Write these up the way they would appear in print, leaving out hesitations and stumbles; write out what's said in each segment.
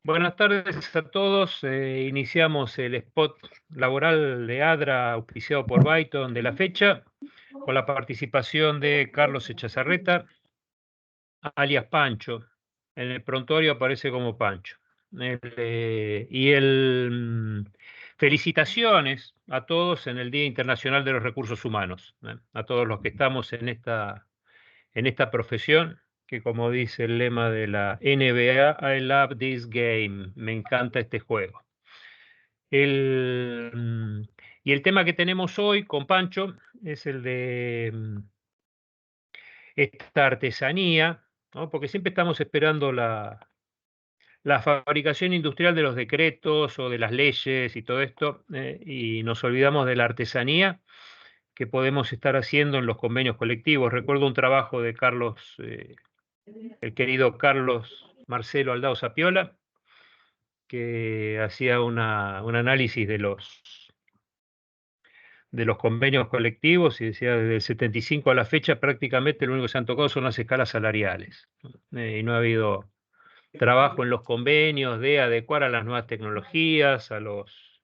Buenas tardes a todos. Iniciamos el spot laboral de ADRA auspiciado por Byton de la fecha, con la participación de Carlos Echazarreta, alias Pancho. En el prontuario aparece como Pancho. Felicitaciones a todos en el Día Internacional de los Recursos Humanos, a todos los que estamos en esta profesión, que como dice el lema de la NBA, I love this game, me encanta este juego. El, mm, y el tema que tenemos hoy con Pancho es el de esta artesanía, ¿no? Porque siempre estamos esperando la fabricación industrial de los decretos o de las leyes y todo esto, y nos olvidamos de la artesanía que podemos estar haciendo en los convenios colectivos. Recuerdo un trabajo de Carlos, el querido Carlos Marcelo Aldao Sapiola, que hacía un análisis de los convenios colectivos y decía desde el 75 a la fecha prácticamente lo único que se han tocado son las escalas salariales. Y no ha habido trabajo en los convenios de adecuar a las nuevas tecnologías, a los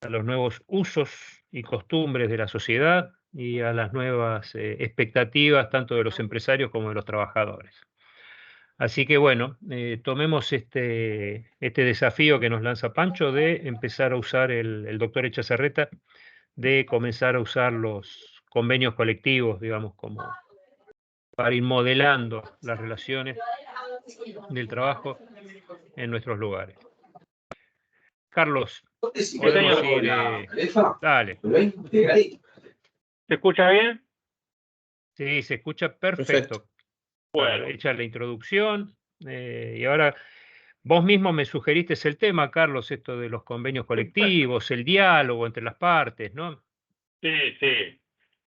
nuevos usos y costumbres de la sociedad y a las nuevas expectativas tanto de los empresarios como de los trabajadores. Así que bueno, tomemos este desafío que nos lanza Pancho de empezar a usar el doctor Echazarreta, de comenzar a usar los convenios colectivos, digamos, como para ir modelando las relaciones del trabajo en nuestros lugares. Carlos, Sí, podemos señor. ir, dale. ¿Se escucha bien? Sí, se escucha Perfecto. perfecto. Bueno, Hecha la introducción, y ahora vos mismo me sugeriste el tema, Carlos, esto de los convenios colectivos, el diálogo entre las partes, ¿no? sí, sí.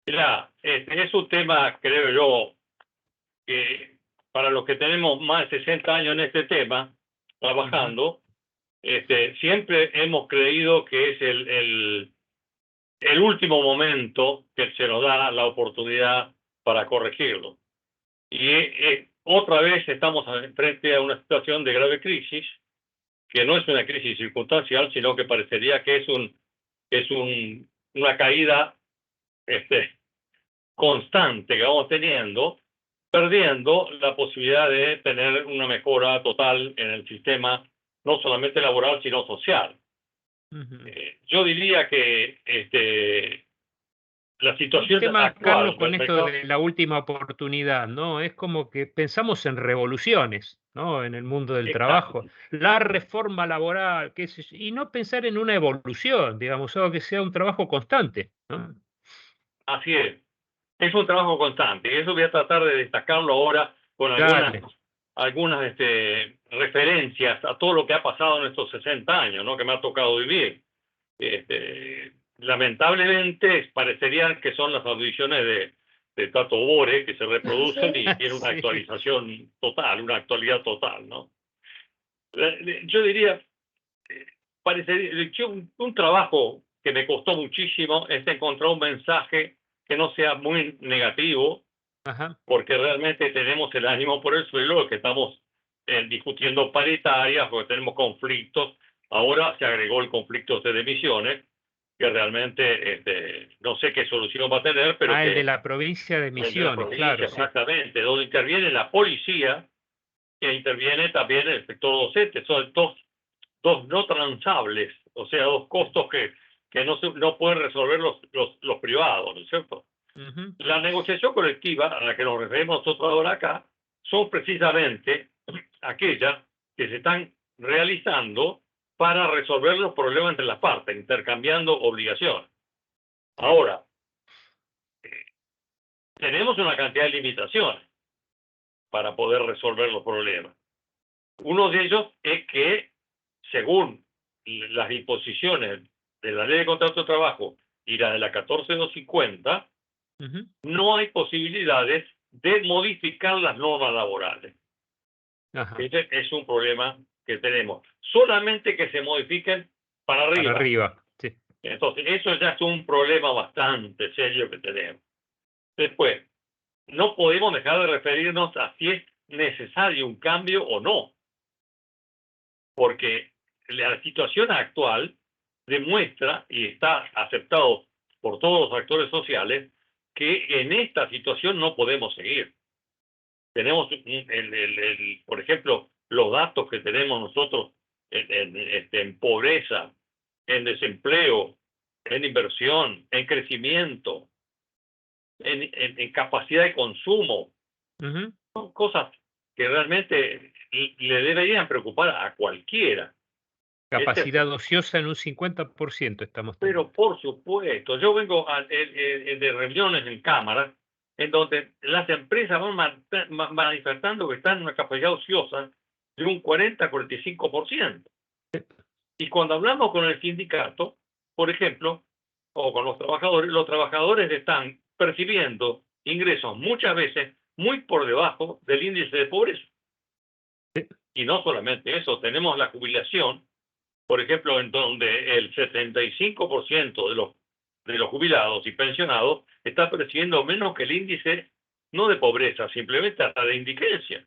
Mirá, es un tema, creo yo, que para los que tenemos más de 60 años en este tema, trabajando, siempre hemos creído que es el último momento que se nos da la oportunidad para corregirlo. Y otra vez estamos frente a una situación de grave crisis, que no es una crisis circunstancial, sino que parecería que es una caída constante que vamos teniendo, perdiendo la posibilidad de tener una mejora total en el sistema, no solamente laboral, sino social. Ujú. Yo diría que la El situación tema, Carlos, actual con del esto mercado, de la última oportunidad, ¿no? Es como que pensamos en revoluciones, ¿no? En el mundo del exacto, trabajo. La reforma laboral, qué sé yo, y no pensar en una evolución, digamos, algo que sea un trabajo constante, ¿no? así es un trabajo constante, y eso voy a tratar de destacarlo ahora con Dale. algunas referencias a todo lo que ha pasado en estos 60 años, ¿no? Que me ha tocado vivir. Lamentablemente parecerían que son las audiciones de Tato Bore que se reproducen y tienen una Sí. actualización total, una actualidad total, ¿no? Yo diría, parecería que un trabajo que me costó muchísimo es encontrar un mensaje que no sea muy negativo, Ajá. porque realmente tenemos el ánimo por el suelo, que estamos discutiendo paritarias, porque tenemos conflictos. Ahora se agregó el conflicto de emisiones, que realmente no sé qué solución va a tener, pero Ah, el de que la provincia de el de la Misiones, claro, provincia, sí. exactamente, donde interviene la policía, que interviene también el sector docente. Son dos no transables, o sea, dos costos que no pueden resolver los privados, ¿no es cierto? Ujú. La negociación colectiva a la que nos referimos nosotros ahora acá son precisamente aquellas que se están realizando para resolver los problemas entre las partes, intercambiando obligaciones. Sí. Ahora, tenemos una cantidad de limitaciones para poder resolver los problemas. Uno de ellos es que, según las disposiciones de la Ley de Contrato de Trabajo y la de la 14250, Ujú. no hay posibilidades de modificar las normas laborales. Ajá. Ese es un problema que tenemos. Solamente que se modifiquen para Para arriba. arriba, sí. Entonces, eso ya es un problema bastante serio que tenemos. Después, no podemos dejar de referirnos a si es necesario un cambio o no. porque la situación actual demuestra, y está aceptado por todos los actores sociales, que en esta situación no podemos seguir. Tenemos, por ejemplo, los datos que tenemos nosotros en pobreza, en desempleo, en inversión, en crecimiento, en capacidad de consumo. Ujú. Son cosas que realmente le deberían preocupar a cualquiera. Capacidad ociosa en un 50% estamos Pero teniendo. por supuesto, yo vengo de reuniones en cámara en donde las empresas van manifestando que están en una capacidad ociosa de un 40-45%. Y cuando hablamos con el sindicato, por ejemplo, o con los trabajadores están percibiendo ingresos muchas veces muy por debajo del índice de pobreza. Y no solamente eso, tenemos la jubilación, por ejemplo, en donde el 75% de los jubilados y pensionados está percibiendo menos que el índice, no de pobreza, simplemente hasta de indigencia.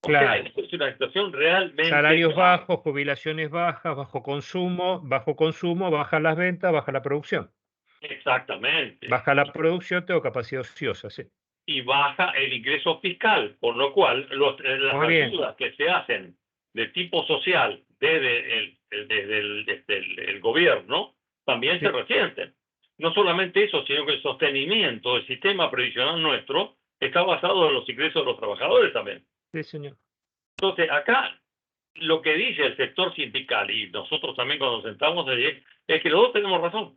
O sea, Claro. esto es una situación realmente Salarios grave. bajos, jubilaciones bajas, bajo consumo, bajan las ventas, baja la producción. Exactamente. Baja la producción, tengo capacidad ociosa, sí. Y baja el ingreso fiscal, por lo cual las Muy bien. ayudas que se hacen de tipo social desde el gobierno también se Sí, resienten. No solamente eso, sino que el sostenimiento del sistema previsional nuestro está basado en los ingresos de los trabajadores también. sí, señor. Entonces, acá lo que dice el sector sindical y nosotros también cuando nos sentamos allí es que los dos tenemos razón.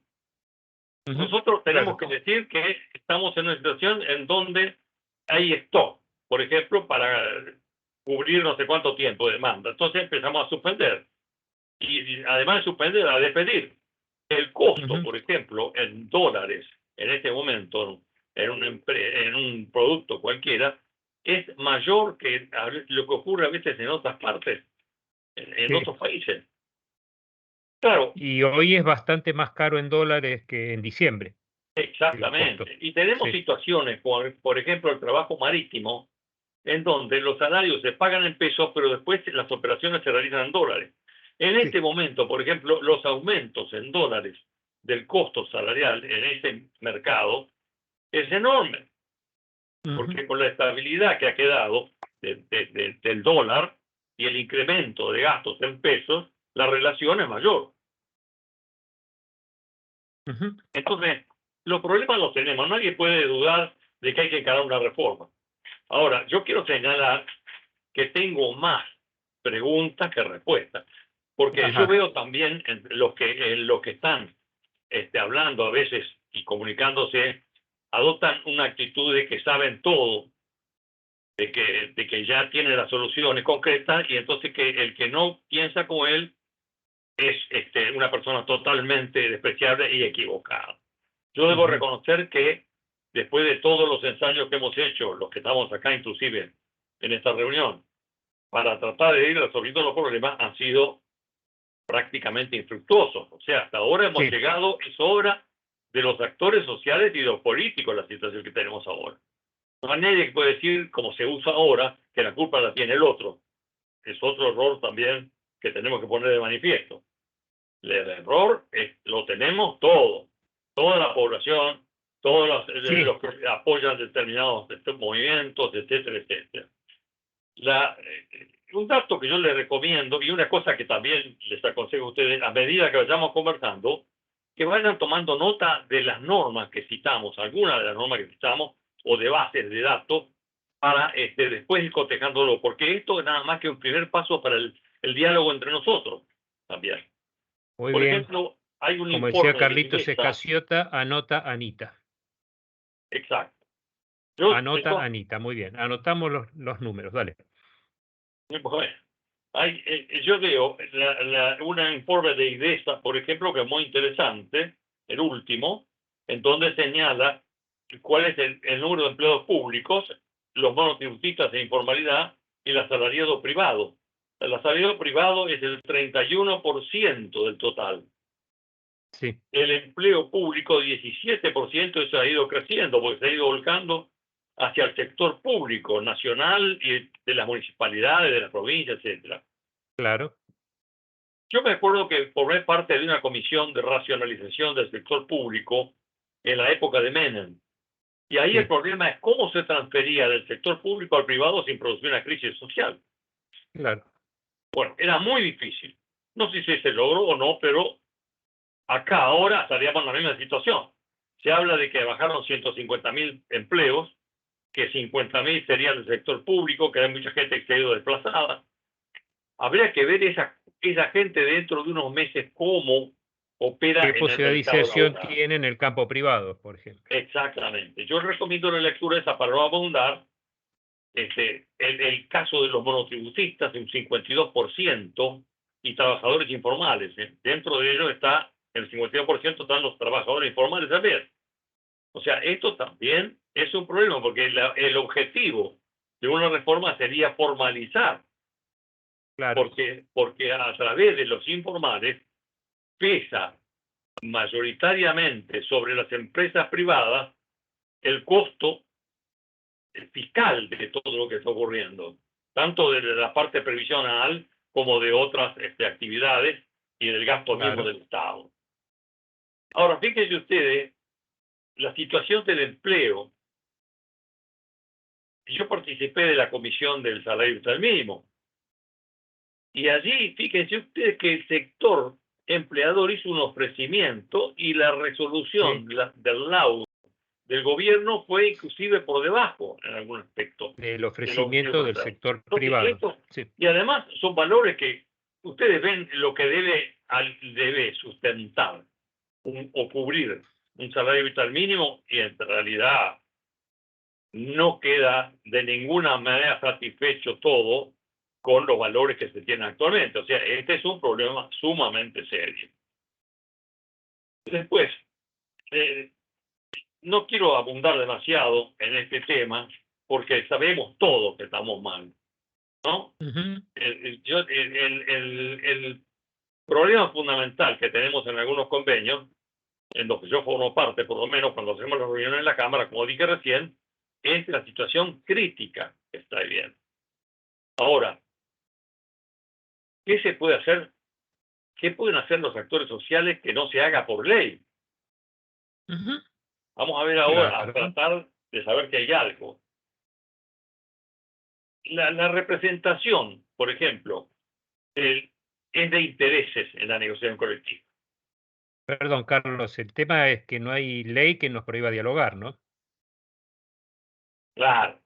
Ujú. Nosotros tenemos Claro. que decir que estamos en una situación en donde hay stock, por ejemplo, para cubrir no sé cuánto tiempo de demanda. Entonces empezamos a suspender y además de suspender, a despedir. El costo, Ujú. por ejemplo, en dólares en este momento en un producto cualquiera es mayor que lo que ocurre a veces en otras partes, en Sí. otros países. Claro, Y hoy es bastante más caro en dólares que en diciembre, el costo. exactamente. Y tenemos Sí, situaciones, por ejemplo, el trabajo marítimo, en donde los salarios se pagan en pesos, pero después las operaciones se realizan en dólares. En sí. este momento, por ejemplo, los aumentos en dólares del costo salarial en ese mercado es enorme, Ujú. porque con la estabilidad que ha quedado del dólar y el incremento de gastos en pesos, la relación es mayor. Ujú. Entonces, los problemas los tenemos. Nadie puede dudar de que hay que encarar una reforma. Ahora, yo quiero señalar que tengo más preguntas que respuestas, porque yo Ajá. veo también en los que están hablando a veces y comunicándose, adoptan una actitud de que saben todo, de que ya tiene las soluciones concretas y entonces que el que no piensa como él es una persona totalmente despreciable y equivocada. Yo debo Ujú. reconocer que después de todos los ensayos que hemos hecho, los que estamos acá inclusive en esta reunión, para tratar de ir resolviendo los problemas, han sido prácticamente infructuosos. O sea, hasta ahora hemos Sí, llegado, es obra de los actores sociales y de los políticos la situación que tenemos ahora. No hay nadie que puede decir, como se usa ahora, que la culpa la tiene el otro. Es otro error también que tenemos que poner de manifiesto. El error lo tenemos todo, toda la población, todos sí. los que apoyan determinados movimientos, etcétera, etcétera. Un dato que yo les recomiendo y una cosa que también les aconsejo a ustedes, a medida que vayamos conversando, que vayan tomando nota de las normas que citamos, algunas de las normas que citamos, o de bases de datos, para después ir cotejándolo, porque esto es nada más que un primer paso para el diálogo entre nosotros también. Muy Por bien. ejemplo, hay un Como decía informe de Carlitos INESA, Escaciota, anota Anita. exacto. Yo, Anota Anita. Muy bien. Anotamos los números. Dale. bueno, yo veo un informe de IDESA, por ejemplo, que es muy interesante, el último, en donde señala cuál es el número de empleados públicos, los monotributistas de informalidad y el asalariado privado. El asalariado privado es el 31% del total. Sí. El empleo público, 17%, eso ha ido creciendo, porque se ha ido volcando hacia el sector público, nacional y de las municipalidades, de las provincias, etcétera. claro, Yo me acuerdo que formé parte de una comisión de racionalización del sector público en la época de Menem. Y ahí el sí, problema es cómo se transfería del sector público al privado sin producir una crisis social. claro, Bueno, era muy difícil. No sé si se logró o no, pero acá ahora estaríamos en la misma situación. Se habla de que bajaron 150.000 empleos, que 50.000 serían del sector público, que hay mucha gente que ha ido desplazada. Habría que ver esa gente dentro de unos meses cómo opera qué en el posibilidad de mercado inserción laboral. tiene en el campo privado, por ejemplo. Exactamente. Yo recomiendo la lectura esa para no abundar. El caso de los monotributistas, un 52%, y trabajadores informales. Dentro de ellos está, el 52% están los trabajadores informales también. O sea, esto también es un problema, porque el objetivo de una reforma sería formalizar, Claro, porque a través de los informales pesa mayoritariamente sobre las empresas privadas el costo fiscal de todo lo que está ocurriendo, tanto de la parte previsional como de otras actividades y del gasto mismo claro. del Estado. Ahora, fíjense ustedes, la situación del empleo. Yo participé de la comisión del salario vital mínimo y allí, fíjense ustedes que el sector empleador hizo un ofrecimiento y la resolución Sí, del LAU del gobierno fue inclusive por debajo en algún aspecto del de lo que ofrecimiento ellos del ofrecen. sector Entonces, privado. esto, Sí, y además son valores que ustedes ven lo que debe sustentar o cubrir un salario vital mínimo y en realidad no queda de ninguna manera satisfecho todo con los valores que se tienen actualmente. O sea, este es un problema sumamente serio. Después, eh, no quiero abundar demasiado en este tema porque sabemos todos que estamos mal, ¿no? ujú, El problema fundamental que tenemos en algunos convenios, en los que yo formo parte, por lo menos cuando hacemos las reuniones en la Cámara, como dije recién, es la situación crítica que está viviendo. Ahora, ¿qué se puede hacer? ¿Qué pueden hacer los actores sociales que no se haga por ley? ujú, Vamos a ver ahora, a claro. tratar de saber que hay algo. La representación, por ejemplo, es de intereses en la negociación colectiva. Perdón, Carlos, el tema es que no hay ley que nos prohíba dialogar, ¿no? Claro,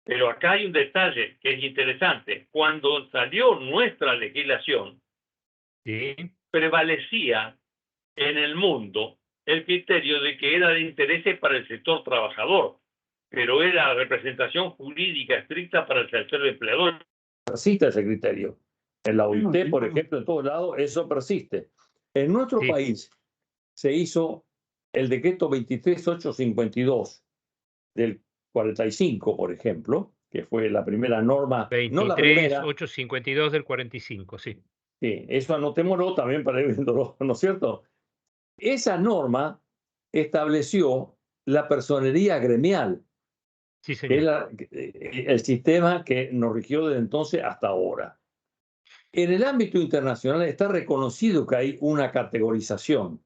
pero acá hay un detalle que es interesante. Cuando salió nuestra legislación, Sí, prevalecía en el mundo el criterio de que era de intereses para el sector trabajador, pero era representación jurídica estricta para el sector empleador. Persiste ese criterio. En la OIT, por ejemplo, en todos lados, eso persiste. En nuestro sí, país se hizo el decreto 23852 del 45, por ejemplo, que fue la primera norma, no la 23, primera, 852 del 45, sí. sí, eso anotémoslo también para ir viéndolo, ¿no es cierto? Esa norma estableció la personería gremial, Sí, que es señor. el sistema que nos rigió desde entonces hasta ahora. En el ámbito internacional está reconocido que hay una categorización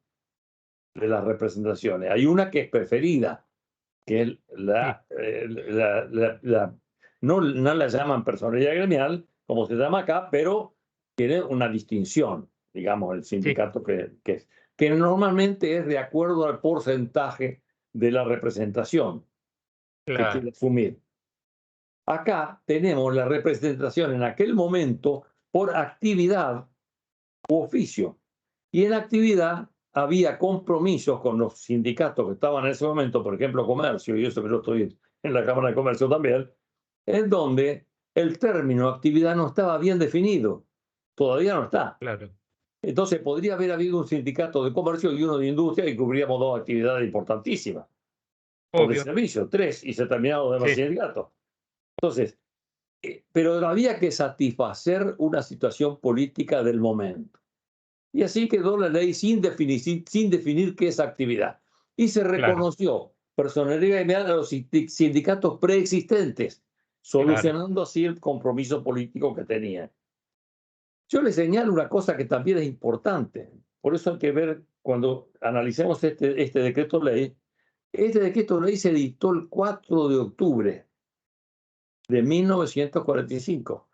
de las representaciones. Hay una que es preferida, que es Sí, no la llaman personería gremial, como se llama acá, pero tiene una distinción, digamos, el sí, sindicato que normalmente es de acuerdo al porcentaje de la representación que claro. quiere asumir. Acá tenemos la representación en aquel momento por actividad u oficio. Y en actividad había compromisos con los sindicatos que estaban en ese momento, por ejemplo, comercio, y eso que yo estoy en la Cámara de Comercio también, en donde el término actividad no estaba bien definido. Todavía no está. Claro, Entonces podría haber habido un sindicato de comercio y uno de industria y cubríamos dos actividades importantísimas. O de obvio, servicio, tres, y se terminaron los demás sí, sindicatos. Entonces, pero había que satisfacer una situación política del momento. Y así quedó la ley sin definir qué es actividad. Y se claro, reconoció personería gremial a los sindicatos preexistentes, claro. solucionando así el compromiso político que tenían. Yo le señalo una cosa que también es importante. Por eso hay que ver, cuando analicemos este decreto ley, este decreto ley se dictó el 4 de octubre de 1945.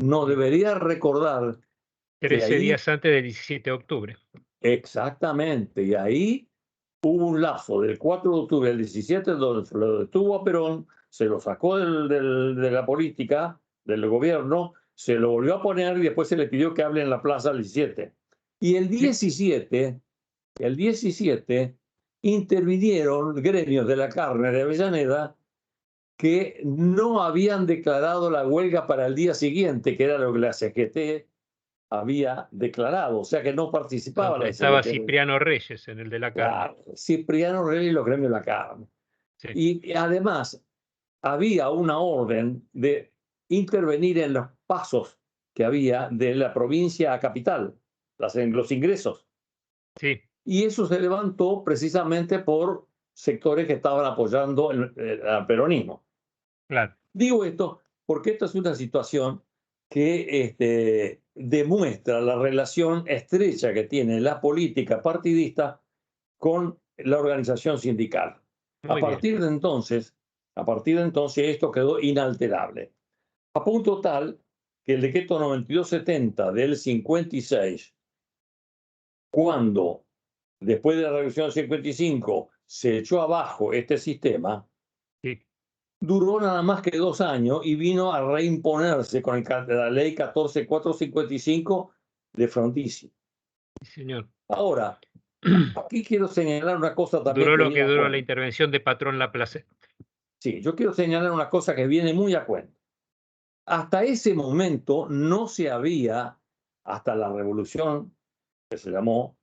No debería recordar que 13 ahí, días antes del 17 de octubre. exactamente, y ahí hubo un lapso del 4 de octubre al 17, donde se lo detuvo a Perón, se lo sacó de la política, del gobierno, se lo volvió a poner y después se le pidió que hable en la plaza el 17. Y el 17 intervinieron gremios de la carne de Avellaneda que no habían declarado la huelga para el día siguiente, que era lo que la CGT había declarado, o sea que no participaba la Estaba CGT. Cipriano Reyes en el de la carne. Claro, Cipriano Rey y los gremios de la carne. Sí. Y además había una orden de intervenir en los pasos que había de la provincia a capital, los ingresos. Sí, Y eso se levantó precisamente por sectores que estaban apoyando al peronismo. claro. Digo esto porque esta es una situación que demuestra la relación estrecha que tiene la política partidista con la organización sindical. Muy bien. A partir de entonces esto quedó inalterable. A punto tal que el decreto 9270 del 56, cuando después de la revolución del 55 se echó abajo este sistema, Sí, duró nada más que 2 años y vino a reimponerse con la ley 14455 de Frondizi. sí, señor. Ahora, aquí quiero señalar una cosa también Duró que lo que viene a duró la cuento. intervención de Patrón Laplace. Sí, yo quiero señalar una cosa que viene muy a cuento. Hasta ese momento no se había, hasta la revolución que se llamó,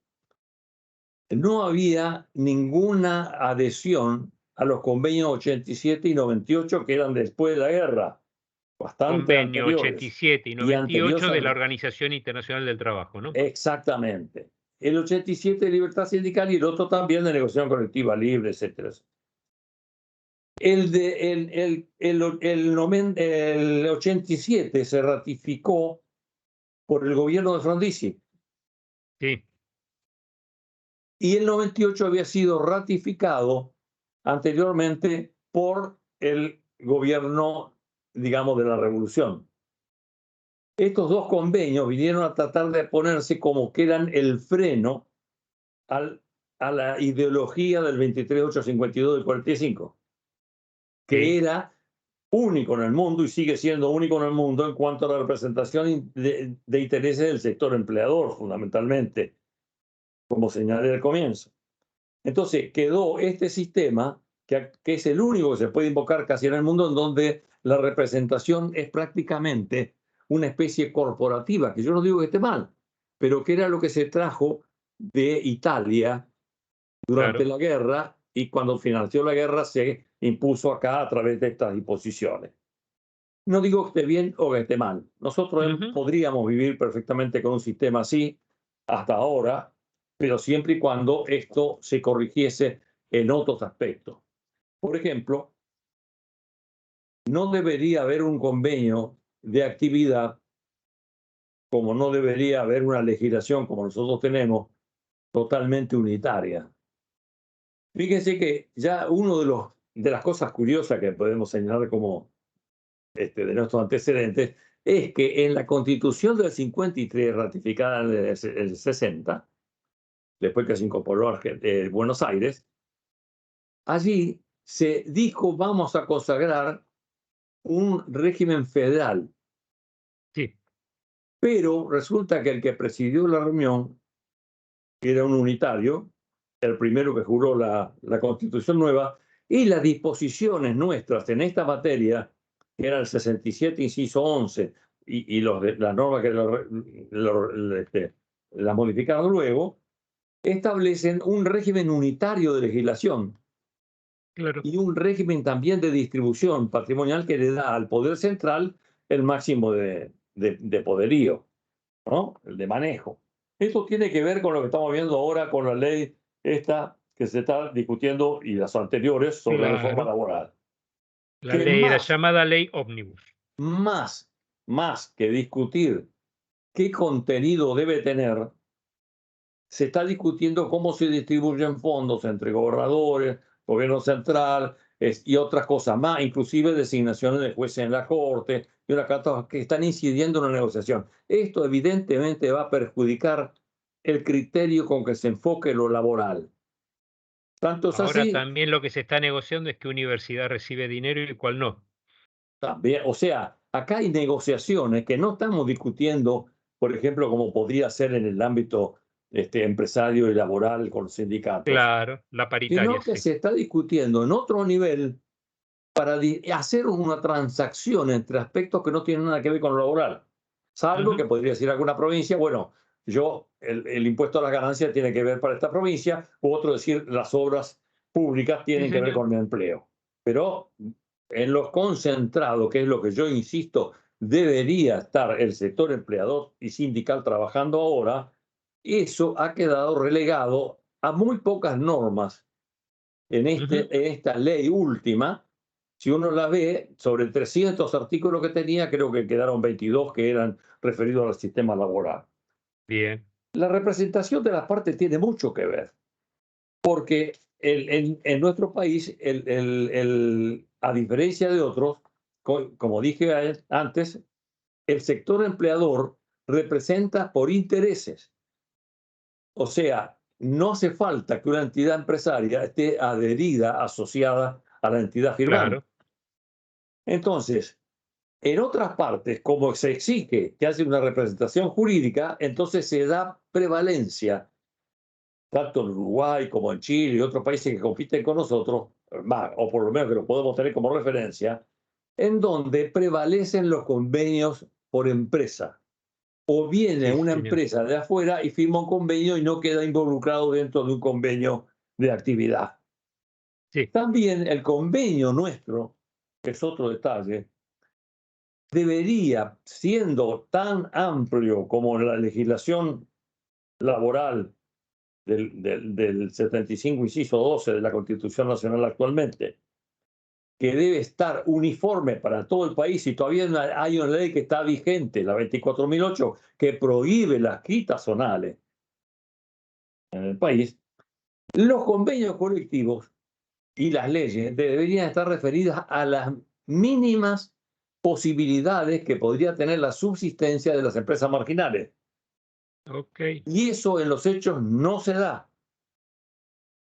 no había ninguna adhesión a los convenios 87 y 98 que eran después de la guerra, bastante Convenio anteriores 87 y y 98 anteriores de la a... Organización Internacional del Trabajo, ¿no? Exactamente. El 87 de libertad sindical y el otro también de negociación colectiva libre, etcétera. El 87 se ratificó por el gobierno de Frondizi Sí, y el 98 había sido ratificado anteriormente por el gobierno, digamos, de la revolución. Estos dos convenios vinieron a tratar de ponerse como que eran el freno a la ideología del 23852 del 45, que sí, era único en el mundo y sigue siendo único en el mundo en cuanto a la representación de intereses del sector empleador, fundamentalmente, como señalé al comienzo. Entonces quedó este sistema, que es el único que se puede invocar casi en el mundo, en donde la representación es prácticamente una especie corporativa, que yo no digo que esté mal, pero que era lo que se trajo de Italia durante claro. la guerra y cuando financió la guerra se impuso acá a través de estas disposiciones. No digo que esté bien o que esté mal. Nosotros Ujú. podríamos vivir perfectamente con un sistema así hasta ahora, pero siempre y cuando esto se corrigiese en otros aspectos. Por ejemplo, no debería haber un convenio de actividad, como no debería haber una legislación como nosotros tenemos, totalmente unitaria. Fíjense que ya de las cosas curiosas que podemos señalar como de nuestros antecedentes es que en la Constitución del 53, ratificada en el 60, después que se incorporó a Buenos Aires, allí se dijo vamos a consagrar un régimen federal, Sí, pero resulta que el que presidió la reunión era un unitario, el primero que juró la Constitución nueva, y las disposiciones nuestras en esta materia, que era el 67, inciso 11, y las normas que las modificaron luego, establecen un régimen unitario de legislación claro. y un régimen también de distribución patrimonial que le da al Poder Central el máximo de poderío, ¿no? El de manejo. Esto tiene que ver con lo que estamos viendo ahora con la ley esta que se está discutiendo y las anteriores sobre reforma Claro. laboral. La Que llamada ley ómnibus. más, más que discutir qué contenido debe tener, se está discutiendo cómo se distribuyen fondos entre gobernadores, gobierno central y otras cosas más, inclusive designaciones de jueces en la Corte y una cantidad que están incidiendo en la negociación. Esto evidentemente va a perjudicar el criterio con que se enfoque lo laboral. Tanto es Ahora así, también lo que se está negociando es qué universidad recibe dinero y cuál no. también, o sea, acá hay negociaciones que no estamos discutiendo, por ejemplo, como podría ser en el ámbito empresario y laboral con los sindicatos, Claro, la paritaria, sino que sí. se está discutiendo en otro nivel para hacer una transacción entre aspectos que no tienen nada que ver con lo laboral. Salvo Ujú, que podría decir alguna provincia, bueno, el impuesto a las ganancias tiene que ver para esta provincia, u otro decir, las obras públicas sí, tienen que ver señor. con el empleo. Pero en lo concentrado, que es lo que yo insisto, debería estar el sector empleador y sindical trabajando ahora, eso ha quedado relegado a muy pocas normas Ujú, en esta ley última. Si uno la ve, sobre 300 artículos que tenía, creo que quedaron 22 que eran referidos al sistema laboral. bien, La representación de las partes tiene mucho que ver, porque en nuestro país, a diferencia de otros, como dije antes, el sector empleador representa por intereses. O sea, no hace falta que una entidad empresaria esté adherida, asociada a la entidad firmante. claro, Entonces, en otras partes, como se exige que haya una representación jurídica, entonces se da prevalencia, tanto en Uruguay como en Chile y otros países que compiten con nosotros, más, o por lo menos que lo podemos tener como referencia, en donde prevalecen los convenios por empresa. O viene sí, una señor. empresa de afuera y firma un convenio y no queda involucrado dentro de un convenio de actividad. Sí, También el convenio nuestro, que es otro detalle, debería, siendo tan amplio como la legislación laboral del 75, inciso 12 de la Constitución Nacional actualmente, que debe estar uniforme para todo el país, y todavía hay una ley que está vigente, la 24.008, que prohíbe las quitas zonales en el país, los convenios colectivos y las leyes deberían estar referidas a las mínimas posibilidades que podría tener la subsistencia de las empresas marginales. ok, Y eso en los hechos no se da.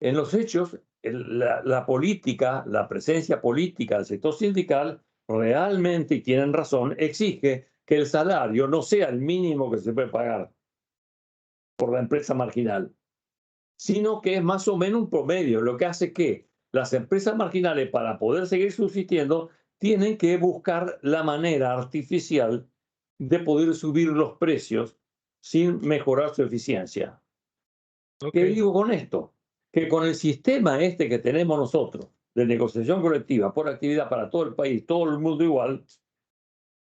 En los hechos, la política, la presencia política del sector sindical realmente, y tienen razón, exige que el salario no sea el mínimo que se puede pagar por la empresa marginal, sino que es más o menos un promedio, lo que hace que las empresas marginales, para poder seguir subsistiendo, tienen que buscar la manera artificial de poder subir los precios sin mejorar su eficiencia. ok, ¿Qué digo con esto? Que con el sistema este que tenemos nosotros, de negociación colectiva por actividad para todo el país, todo el mundo igual,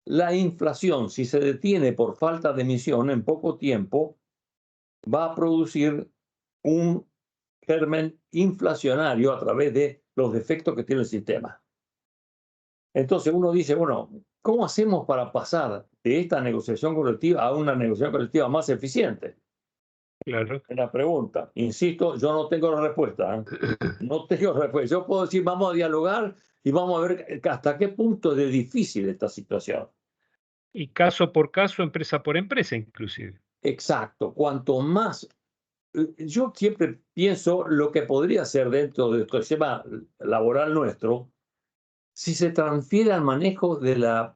la inflación, si se detiene por falta de emisión en poco tiempo, va a producir un germen inflacionario a través de los defectos que tiene el sistema. Entonces uno dice, bueno, ¿cómo hacemos para pasar de esta negociación colectiva a una negociación colectiva más eficiente? claro. La pregunta, insisto, yo no tengo la respuesta, ¿eh? No tengo respuesta. Yo puedo decir, vamos a dialogar y vamos a ver hasta qué punto es de difícil esta situación. Y caso por caso, empresa por empresa, inclusive. Exacto. Cuanto más, yo siempre pienso lo que podría ser dentro del sistema laboral nuestro, si se transfiere al manejo de la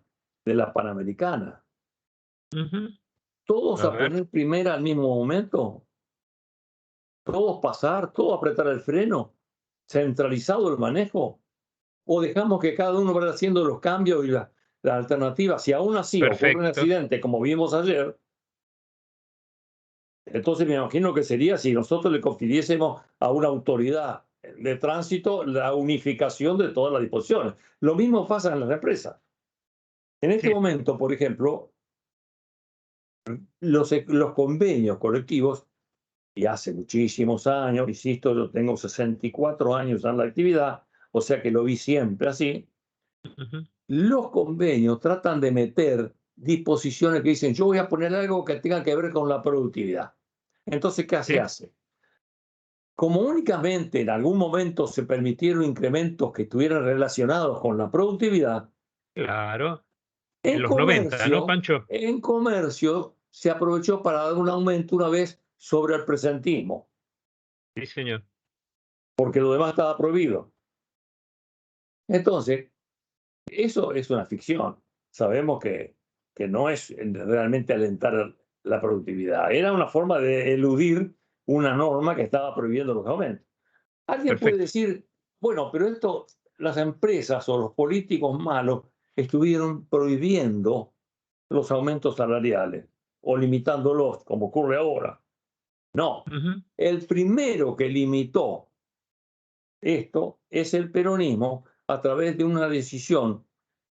Panamericana. Ujú, Todos a a ver, poner primera al mismo momento, todos pasar, todos apretar el freno, centralizado el manejo. O dejamos que cada uno vaya haciendo los cambios y las alternativas. Si aún así ocurre un perfecto. accidente como vimos ayer, entonces me imagino que sería si nosotros le confiriésemos a una autoridad de tránsito la unificación de todas las disposiciones. Lo mismo pasa en las empresas. En este Sí, momento, por ejemplo, los convenios colectivos, y hace muchísimos años, insisto, yo tengo 64 años en la actividad, o sea que lo vi siempre así. ujú, Los convenios tratan de meter disposiciones que dicen, yo voy a poner algo que tenga que ver con la productividad. Entonces, ¿qué se Sí, hace? Como únicamente en algún momento se permitieron incrementos que estuvieran relacionados con la productividad, claro. En en los 90, ¿no, comercio, Pancho? en comercio se aprovechó para dar un aumento una vez sobre el presentismo, Sí, señor. porque lo demás estaba prohibido. Entonces, eso es una ficción. Sabemos que no es realmente alentar la productividad. Era una forma de eludir una norma que estaba prohibiendo los aumentos. Alguien puede Perfecto. decir, bueno, pero esto, las empresas o los políticos malos estuvieron prohibiendo los aumentos salariales o limitándolos, como ocurre ahora. No, Ujú. el primero que limitó esto es el peronismo a través de una decisión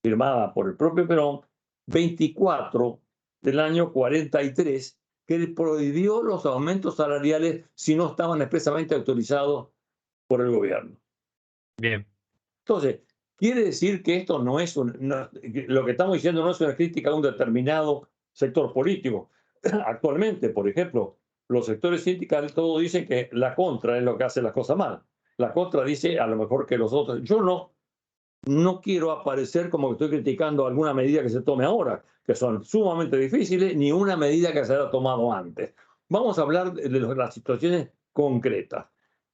firmada por el propio Perón, 24 del año 43, que prohibió los aumentos salariales si no estaban expresamente autorizados por el gobierno. Bien. Entonces, quiere decir que esto no es lo que estamos diciendo no es una crítica a un determinado sector político. Actualmente, por ejemplo, los sectores sindicales todos dicen que la contra es lo que hace las cosas mal. La contra dice a lo mejor que los otros. Yo no quiero aparecer como que estoy criticando alguna medida que se tome ahora, que son sumamente difíciles, ni una medida que se haya tomado antes. Vamos a hablar de las situaciones concretas.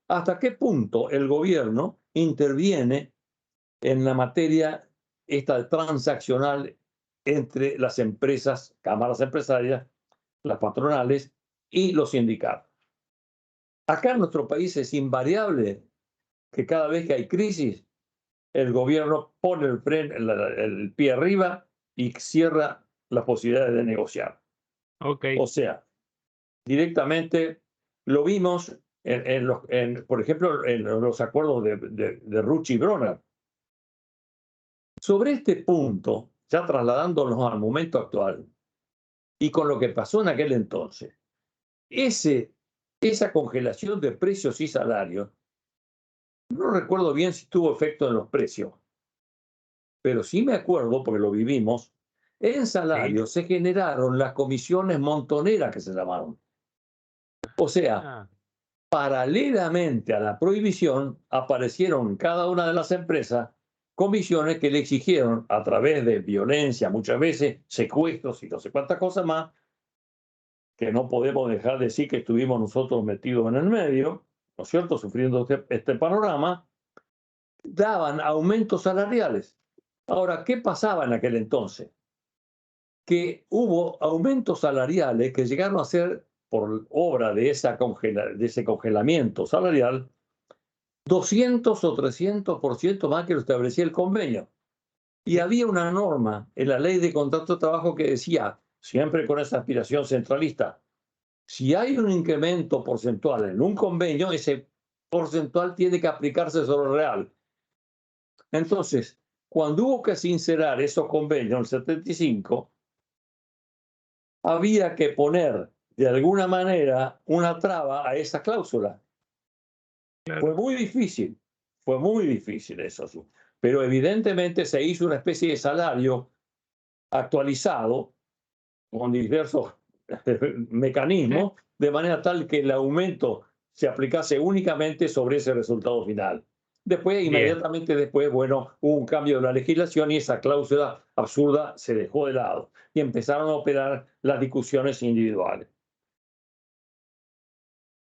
¿Hasta qué punto el gobierno interviene en la materia esta transaccional entre las empresas, cámaras empresarias, las patronales y los sindicatos? Acá en nuestro país es invariable que cada vez que hay crisis, el gobierno pone el pie arriba y cierra las posibilidades de negociar. Ok. O sea, directamente lo vimos, por ejemplo, en los acuerdos de Ruchi y Bronner. Sobre este punto, ya trasladándonos al momento actual y con lo que pasó en aquel entonces, esa congelación de precios y salarios, no recuerdo bien si tuvo efecto en los precios, pero sí me acuerdo, porque lo vivimos, en Sí. salarios se generaron las comisiones montoneras que se llamaron. O sea, Ah, paralelamente a la prohibición, aparecieron en cada una de las empresas comisiones que le exigieron a través de violencia, muchas veces secuestros y no sé cuántas cosas más, que no podemos dejar de decir que estuvimos nosotros metidos en el medio, ¿no es cierto?, sufriendo este panorama, daban aumentos salariales. Ahora, ¿qué pasaba en aquel entonces? Que hubo aumentos salariales que llegaron a ser, por obra de ese congelamiento salarial, 200 o 300% más que lo establecía el convenio. Y sí. había una norma en la ley de contrato de trabajo que decía, siempre con esa aspiración centralista, si hay un incremento porcentual en un convenio, ese porcentual tiene que aplicarse sobre el real. Entonces, cuando hubo que sincerar esos convenios en el 75, había que poner de alguna manera una traba a esa cláusula. Claro. Fue muy difícil eso, sí. Pero evidentemente se hizo una especie de salario actualizado con diversos Sí. mecanismos, de manera tal que el aumento se aplicase únicamente sobre ese resultado final. Después, Bien. inmediatamente después, bueno, hubo un cambio de la legislación y esa cláusula absurda se dejó de lado y empezaron a operar las discusiones individuales.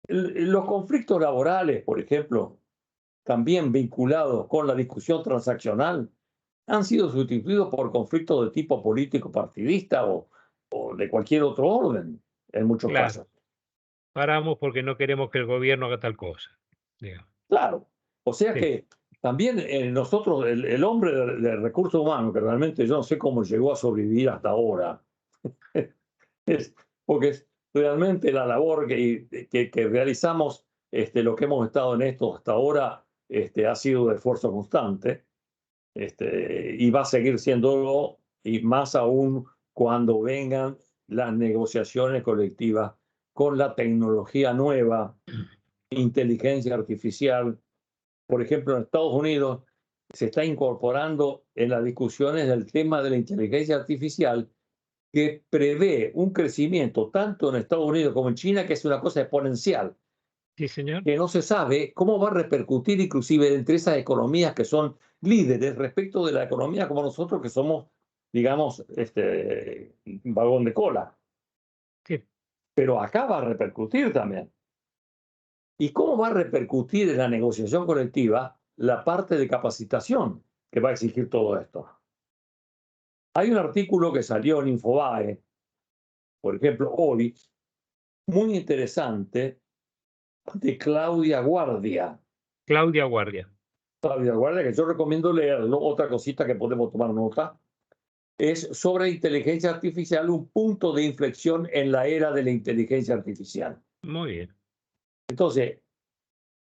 Los conflictos laborales, por ejemplo, también vinculados con la discusión transaccional, han sido sustituidos por conflictos de tipo político partidista o de cualquier otro orden, en muchos Claro. casos. Paramos porque no queremos que el gobierno haga tal cosa. Digamos. Claro. O sea Sí. que también nosotros, el hombre de recursos humanos, que realmente yo no sé cómo llegó a sobrevivir hasta ahora, porque es realmente la labor que realizamos, lo que hemos estado en esto hasta ahora, ha sido de esfuerzo constante. Y va a seguir siéndolo, y más aún cuando vengan las negociaciones colectivas con la tecnología nueva, inteligencia artificial. Por ejemplo, en Estados Unidos se está incorporando en las discusiones del tema de la inteligencia artificial que prevé un crecimiento tanto en Estados Unidos como en China que es una cosa exponencial, Sí, señor. que no se sabe cómo va a repercutir inclusive entre esas economías que son líderes respecto de la economía como nosotros que somos, digamos, un vagón de cola. Sí. Pero acá va a repercutir también. ¿Y cómo va a repercutir en la negociación colectiva la parte de capacitación que va a exigir todo esto? Hay un artículo que salió en Infobae, por ejemplo, hoy, muy interesante, de Claudia Guardia. Claudia Guardia. Claudia Guardia, que yo recomiendo leerlo. Otra cosita que podemos tomar nota es sobre inteligencia artificial, un punto de inflexión en la era de la inteligencia artificial. Muy bien. Entonces,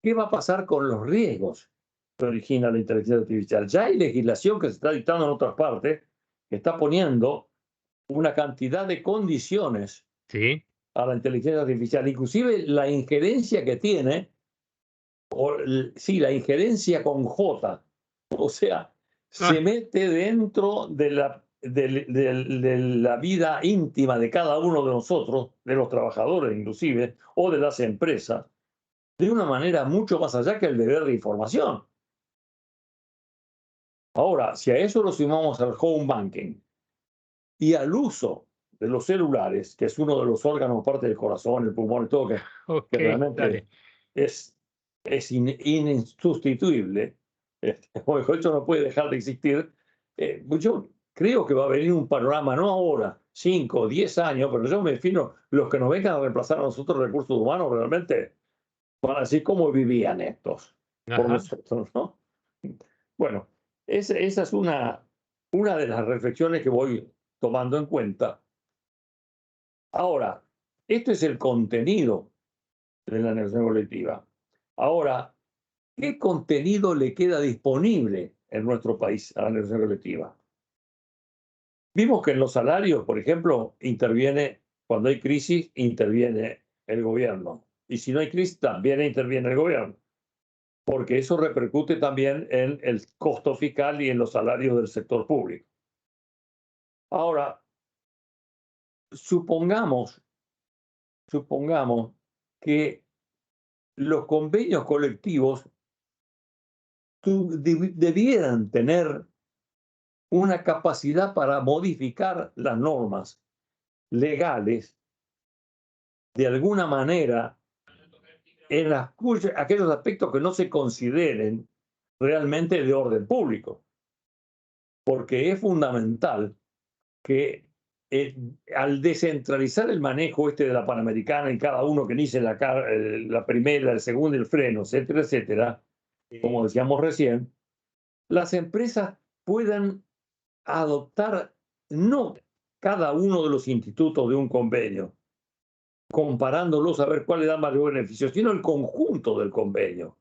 ¿qué va a pasar con los riesgos que origina la inteligencia artificial? Ya hay legislación que se está dictando en otras partes que está poniendo una cantidad de condiciones Sí. a la inteligencia artificial, inclusive la injerencia que tiene, sí, la injerencia con J, o sea, se Ah, mete dentro de la vida íntima de cada uno de nosotros, de los trabajadores inclusive, o de las empresas, de una manera mucho más allá que el deber de información. Ahora, si a eso lo sumamos al home banking y al uso de los celulares, que es uno de los órganos, parte del corazón, el pulmón y todo, que ok, realmente dale. es insustituible, o mejor dicho, no puede dejar de existir, pues yo creo que va a venir un panorama, no ahora, 5 o 10 años, pero yo me defino, los que nos vengan a reemplazar a nosotros recursos humanos realmente van a decir cómo vivían estos por Ajá. nosotros, ¿no? Bueno, esa es una de las reflexiones que voy tomando en cuenta. Ahora, esto es el contenido de la negociación colectiva. Ahora, ¿qué contenido le queda disponible en nuestro país a la negociación colectiva? Vimos que en los salarios, por ejemplo, interviene, cuando hay crisis, interviene el gobierno. Y si no hay crisis, también interviene el gobierno, porque eso repercute también en el costo fiscal y en los salarios del sector público. Ahora, supongamos que los convenios colectivos debieran tener una capacidad para modificar las normas legales de alguna manera en aquellos aspectos que no se consideren realmente de orden público, porque es fundamental que al descentralizar el manejo de la Panamericana y cada uno que dice la primera, el segundo, el freno, etcétera, etcétera, como decíamos recién, las empresas puedan adoptar no cada uno de los institutos de un convenio, comparándolos a ver cuál le da mayor beneficio, sino el conjunto del convenio.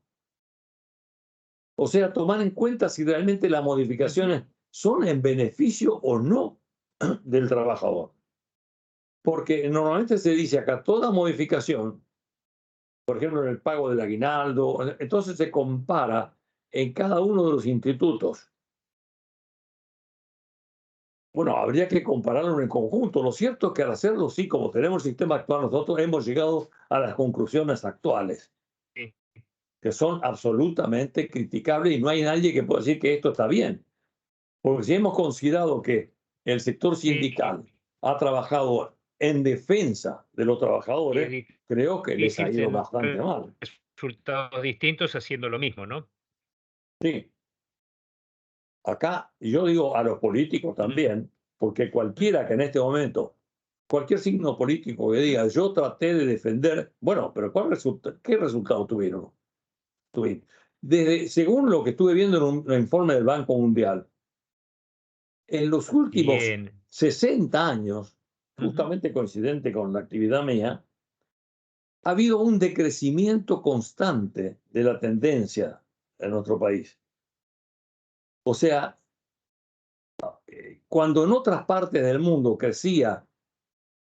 O sea, tomar en cuenta si realmente las modificaciones son en beneficio o no del trabajador. Porque normalmente se dice acá, toda modificación, por ejemplo, en el pago del aguinaldo, entonces se compara en cada uno de los institutos. Bueno, habría que compararlo en conjunto. Lo cierto es que al hacerlo, sí, como tenemos el sistema actual, nosotros hemos llegado a las conclusiones actuales, Sí. que son absolutamente criticables y no hay nadie que pueda decir que esto está bien. Porque si hemos considerado que el sector Sí, sindical ha trabajado en defensa de los y es trabajadores, creo que les ha difícil ido bastante tener mal. resultados distintos haciendo lo mismo, ¿no? Sí, acá yo digo a los políticos también, porque cualquiera que en este momento, cualquier signo político que diga, yo traté de defender, bueno, pero ¿qué resultado tuvieron? Según lo que estuve viendo en un informe del Banco Mundial, en los últimos Bien. 60 años, Ujú. justamente coincidente con la actividad mía, ha habido un decrecimiento constante de la tendencia en nuestro país. O sea, cuando en otras partes del mundo crecía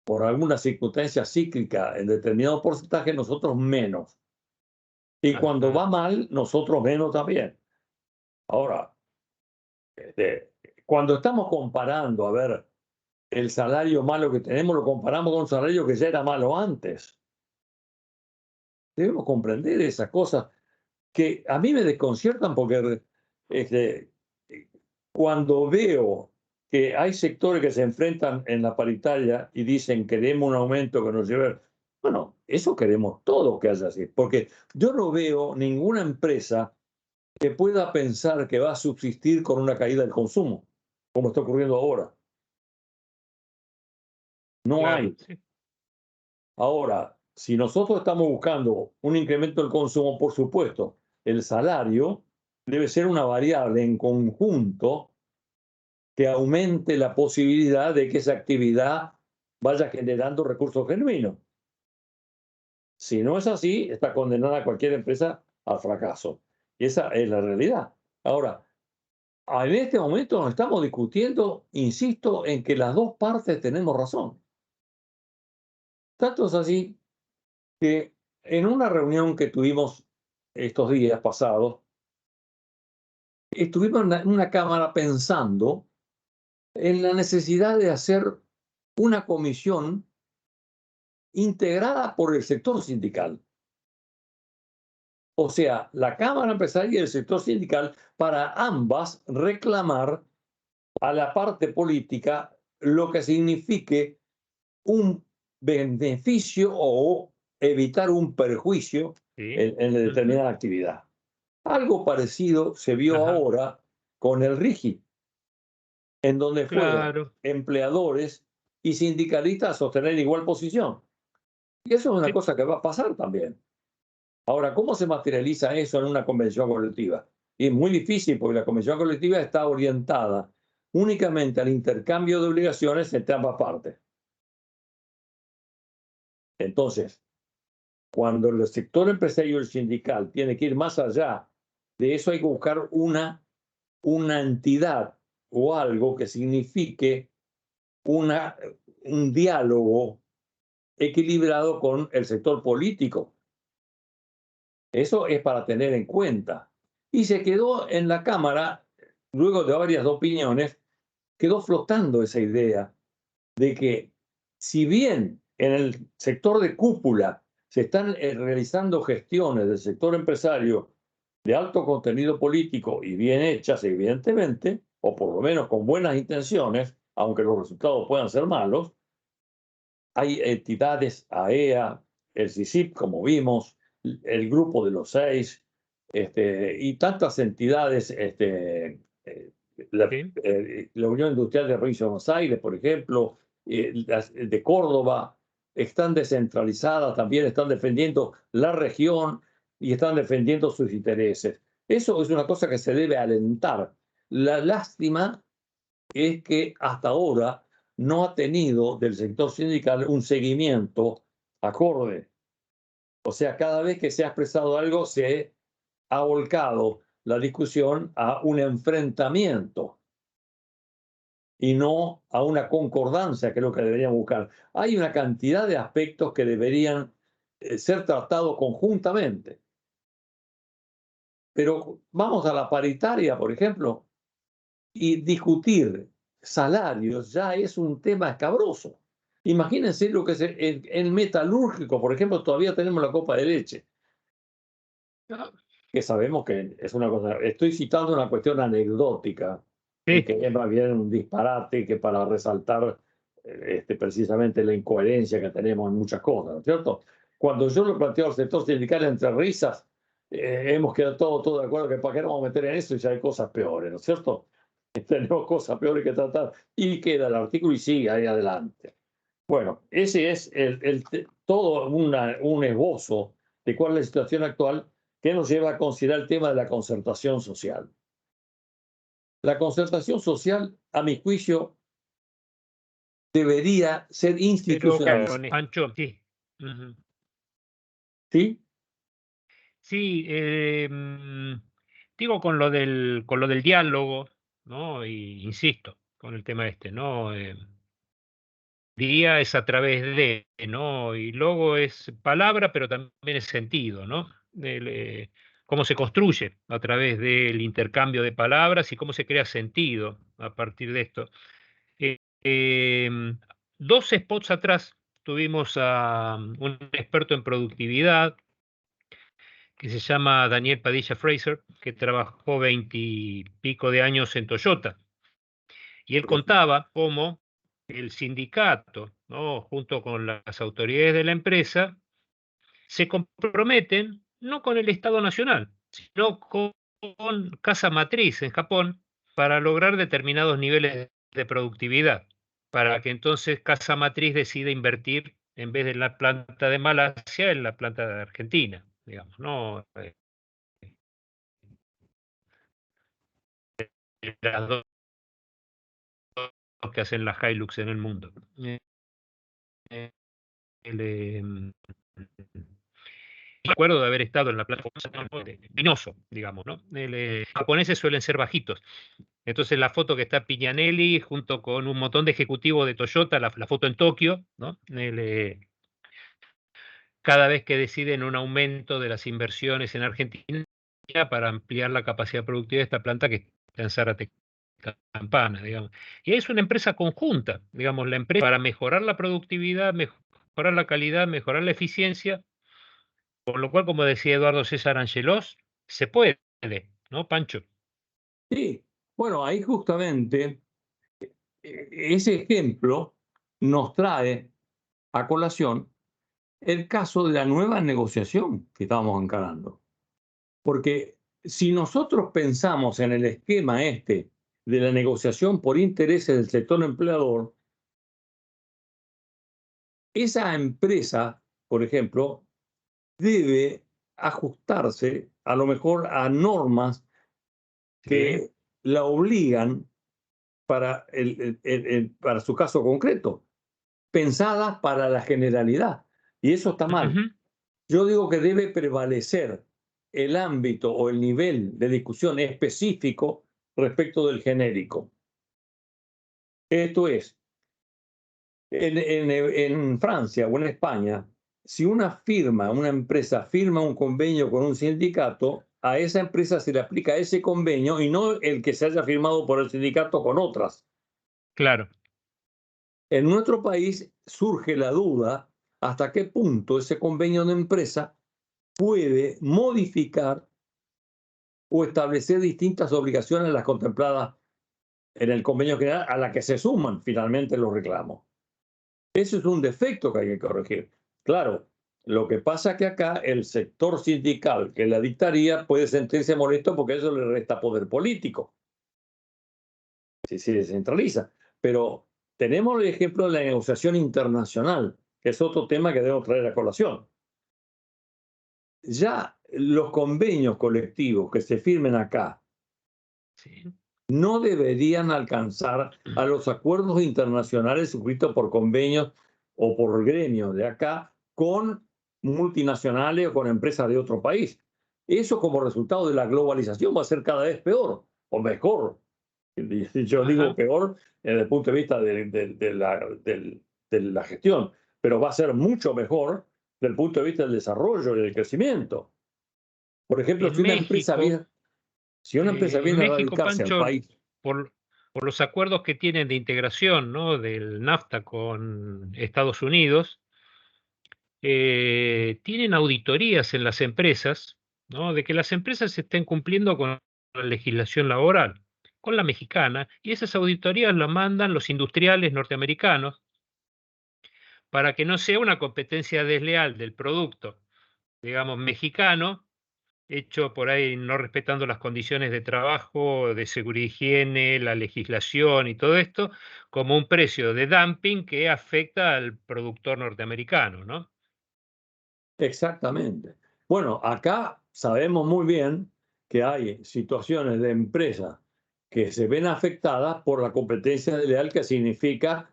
por alguna circunstancia cíclica en determinado porcentaje, nosotros menos. Y cuando Ajá. va mal, nosotros menos también. Ahora, este, cuando estamos comparando, a ver, el salario malo que tenemos lo comparamos con un salario que ya era malo antes. Debemos comprender esas cosas que a mí me desconciertan porque este, cuando veo que hay sectores que se enfrentan en la paritaria y dicen queremos un aumento que nos lleve. Bueno, eso queremos todos que haya así, porque yo no veo ninguna empresa que pueda pensar que va a subsistir con una caída del consumo, como está ocurriendo ahora. No Claro, hay. sí. Ahora, si nosotros estamos buscando un incremento del consumo, por supuesto, el salario debe ser una variable en conjunto que aumente la posibilidad de que esa actividad vaya generando recursos genuinos. Si no es así, está condenada cualquier empresa al fracaso. Y esa es la realidad. Ahora, en este momento nos estamos discutiendo, insisto, en que las dos partes tenemos razón. Tanto es así que en una reunión que tuvimos estos días pasados, estuvimos en una cámara pensando en la necesidad de hacer una comisión integrada por el sector sindical. O sea, la Cámara Empresarial y el sector sindical, para ambas reclamar a la parte política lo que signifique un beneficio o evitar un perjuicio Sí. en determinada actividad. Algo parecido se vio Ajá. ahora con el RIGI, en donde fueron Claro. empleadores y sindicalistas a sostener igual posición. Y eso es una Sí. cosa que va a pasar también. Ahora, ¿cómo se materializa eso en una convención colectiva? Y es muy difícil porque la convención colectiva está orientada únicamente al intercambio de obligaciones entre ambas partes. Entonces, cuando el sector empresario y el sindical tiene que ir más allá de eso, hay que buscar una entidad o algo que signifique un diálogo equilibrado con el sector político. Eso es para tener en cuenta. Y se quedó en la Cámara, luego de varias opiniones, quedó flotando esa idea de que si bien en el sector de cúpula se están realizando gestiones del sector empresario de alto contenido político y bien hechas, evidentemente, o por lo menos con buenas intenciones, aunque los resultados puedan ser malos, hay entidades, AEA, el CICIP, como vimos, el Grupo de los Seis, y tantas entidades, Sí. la Unión Industrial de Provincia de Buenos Aires, por ejemplo, las de Córdoba, están descentralizadas, también están defendiendo la región y están defendiendo sus intereses. Eso es una cosa que se debe alentar. La lástima es que hasta ahora no ha tenido del sector sindical un seguimiento acorde. O sea, cada vez que se ha expresado algo, se ha volcado la discusión a un enfrentamiento y no a una concordancia, que es lo que deberían buscar. Hay una cantidad de aspectos que deberían ser tratados conjuntamente. Pero vamos a la paritaria, por ejemplo, y discutir salarios ya es un tema escabroso. Imagínense lo que es el metalúrgico, por ejemplo, todavía tenemos la copa de leche, Ah, que sabemos que es una cosa. Estoy citando una cuestión anecdótica, sí. que es más bien un disparate que para resaltar precisamente la incoherencia que tenemos en muchas cosas, ¿no es cierto? Cuando yo lo planteo al sector sindical entre risas, hemos quedado todos de acuerdo que para qué nos vamos a meter en eso y ya hay cosas peores, ¿no es cierto? Tenemos cosas peores que tratar y queda el artículo y sigue ahí adelante. Bueno, ese es todo un esbozo de cuál es la situación actual que nos lleva a considerar el tema de la concertación social. La concertación social, a mi juicio, debería ser Pero claro, institucionalizada. Pancho, sí. Ujú. ¿Sí? Sí, digo con lo del diálogo, ¿no? Y insisto, con el tema este, ¿no? Día es a través de, ¿no? Y logo es palabra, pero también es sentido, ¿no? Cómo se construye a través del intercambio de palabras y cómo se crea sentido a partir de esto. 2 spots atrás tuvimos a un experto en productividad que se llama Daniel Padilla Fraser, que trabajó 20 y pico de años en Toyota. Y él contaba cómo el sindicato, ¿no?, junto con las autoridades de la empresa, se comprometen no con el Estado Nacional, sino con casa matriz en Japón para lograr determinados niveles de productividad, para que entonces casa matriz decida invertir en vez de la planta de Malasia en la planta de Argentina, digamos, ¿no? Las dos que hacen la Hilux en el mundo. Eh, el, recuerdo de haber estado en la planta de Pinoso, digamos, ¿no? Los japoneses suelen ser bajitos. Entonces la foto que está Piñanelli junto con un montón de ejecutivos de Toyota, la foto en Tokio, ¿no? Cada vez que deciden un aumento de las inversiones en Argentina para ampliar la capacidad productiva de esta planta que está en Zárate Campana, digamos. Y es una empresa conjunta, digamos, la empresa para mejorar la productividad, mejorar la calidad, mejorar la eficiencia, por lo cual, como decía Eduardo César Angelós, se puede, ¿no, Pancho? Sí, bueno, ahí justamente ese ejemplo nos trae a colación el caso de la nueva negociación que estamos encarando. Porque si nosotros pensamos en el esquema este de la negociación por intereses del sector empleador, esa empresa, por ejemplo, debe ajustarse a lo mejor a normas Sí, que la obligan para, para su caso concreto, pensadas para la generalidad. Y eso está mal. ujú, Yo digo que debe prevalecer el ámbito o el nivel de discusión específico respecto del genérico. Esto es, en Francia o en España, si una empresa firma un convenio con un sindicato, a esa empresa se le aplica ese convenio y no el que se haya firmado por el sindicato con otras. claro. En nuestro país surge la duda hasta qué punto ese convenio de empresa puede modificar o establecer distintas obligaciones a las contempladas en el convenio general a la que se suman finalmente los reclamos. Eso es un defecto que hay que corregir. Claro, lo que pasa es que acá el sector sindical que la dictaría puede sentirse molesto porque eso le resta poder político, si se descentraliza. Pero tenemos el ejemplo de la negociación internacional, que es otro tema que debemos traer a colación. Ya los convenios colectivos que se firmen acá Sí. no deberían alcanzar a los acuerdos internacionales suscritos por convenios o por gremios de acá con multinacionales o con empresas de otro país. Eso como resultado de la globalización va a ser cada vez peor o mejor. Yo digo Ajá. peor desde el punto de vista de la gestión, pero va a ser mucho mejor desde el punto de vista del desarrollo y del crecimiento. Por ejemplo, En México, si una empresa en viene a México, radicarse al Pancho, país. por, por los acuerdos que tienen de integración, ¿no?, del NAFTA con Estados Unidos, tienen auditorías en las empresas, ¿no?, de que las empresas estén cumpliendo con la legislación laboral, con la mexicana, y esas auditorías las mandan los industriales norteamericanos para que no sea una competencia desleal del producto, digamos, mexicano, hecho por ahí no respetando las condiciones de trabajo, de seguridad y higiene, la legislación y todo esto, como un precio de dumping que afecta al productor norteamericano, ¿no? Exactamente. Bueno, acá sabemos muy bien que hay situaciones de empresas que se ven afectadas por la competencia desleal que significa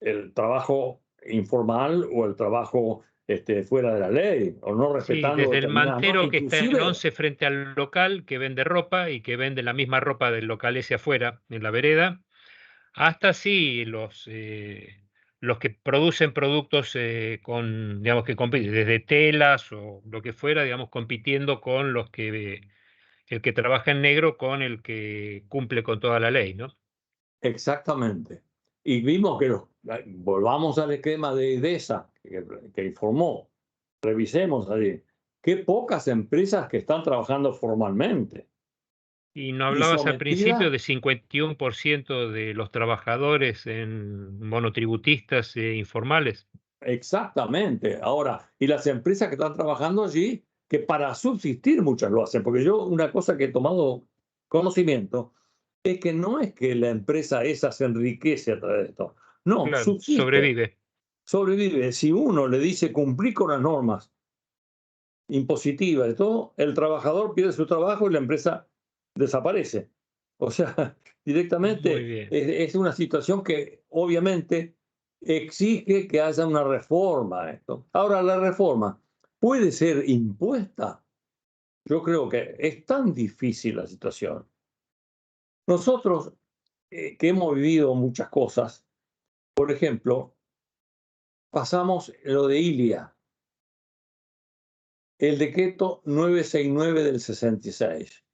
el trabajo informal o el trabajo fuera de la ley o no Sí, respetando desde el determinadas normas. mantero que está en Inclusive, 11 frente al local que vende ropa y que vende la misma ropa del local ese afuera, en la vereda, hasta sí los que producen productos con, digamos, que compiten, desde telas o lo que fuera, digamos, compitiendo con los que el que trabaja en negro con el que cumple con toda la ley, ¿no? exactamente. Y vimos que volvamos al esquema de IDESA que informó, revisemos allí, qué pocas empresas que están trabajando formalmente Y no y hablabas al principio sometidas. de 51% de los trabajadores en monotributistas informales. Exactamente. Ahora, y las empresas que están trabajando allí, que para subsistir muchas lo hacen, porque yo una cosa que he tomado conocimiento es que no es que la empresa esa se enriquece a través de esto, no, Claro, subsiste, sobrevive. sobrevive. Si uno le dice cumplir con las normas impositivas de todo, el trabajador pierde su trabajo y la empresa desaparece. O sea, Muy directamente bien. es una situación que obviamente exige que haya una reforma a esto. Ahora, la reforma puede ser impuesta. Yo creo que es tan difícil la situación. Nosotros que hemos vivido muchas cosas, por ejemplo, pasamos lo de Ilia, el decreto 969 del 66.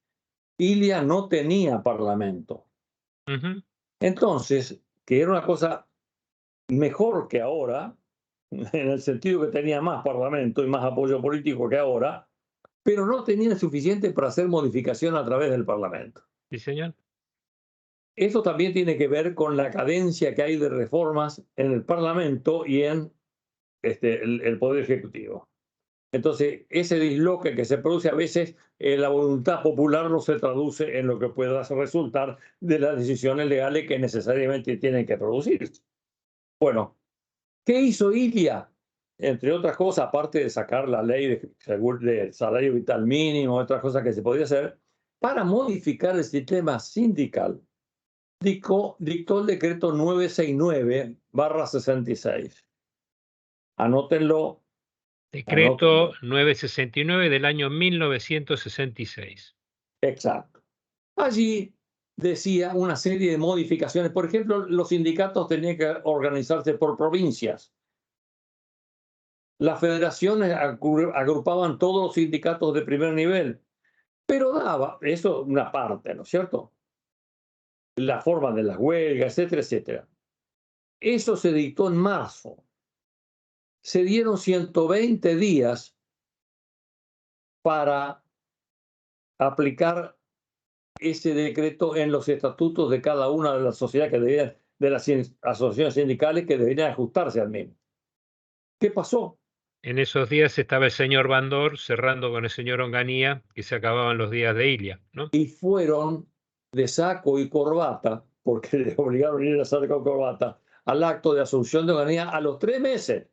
Ilia no tenía parlamento. Ujú. Entonces, que era una cosa mejor que ahora, en el sentido que tenía más parlamento y más apoyo político que ahora, pero no tenía suficiente para hacer modificación a través del parlamento. Sí, señor. Eso también tiene que ver con la cadencia que hay de reformas en el parlamento y en el Poder Ejecutivo. Entonces, ese disloque que se produce a veces, la voluntad popular no se traduce en lo que pueda resultar de las decisiones legales que necesariamente tienen que producirse. Bueno, ¿qué hizo Ilia? Entre otras cosas, aparte de sacar la ley de salario vital mínimo, otras cosas que se podía hacer, para modificar el sistema sindical, dictó el decreto 969/66. Anótenlo, Decreto anótenlo. 969 del año 1966. Exacto. Allí decía una serie de modificaciones. Por ejemplo, los sindicatos tenían que organizarse por provincias. Las federaciones agrupaban todos los sindicatos de primer nivel, pero daba, eso una parte, ¿no es cierto? La forma de las huelgas, etcétera, etcétera. Eso se dictó en marzo. Se dieron 120 días para aplicar ese decreto en los estatutos de cada una de las sociedades que debían, de las asociaciones sindicales que deberían ajustarse al mismo. ¿Qué pasó? En esos días estaba el señor Bandor cerrando con el señor Onganía, que se acababan los días de Ilia, ¿no? Y fueron de saco y corbata, porque les obligaron a ir a saco y corbata, al acto de asunción de Onganía a los 3 meses.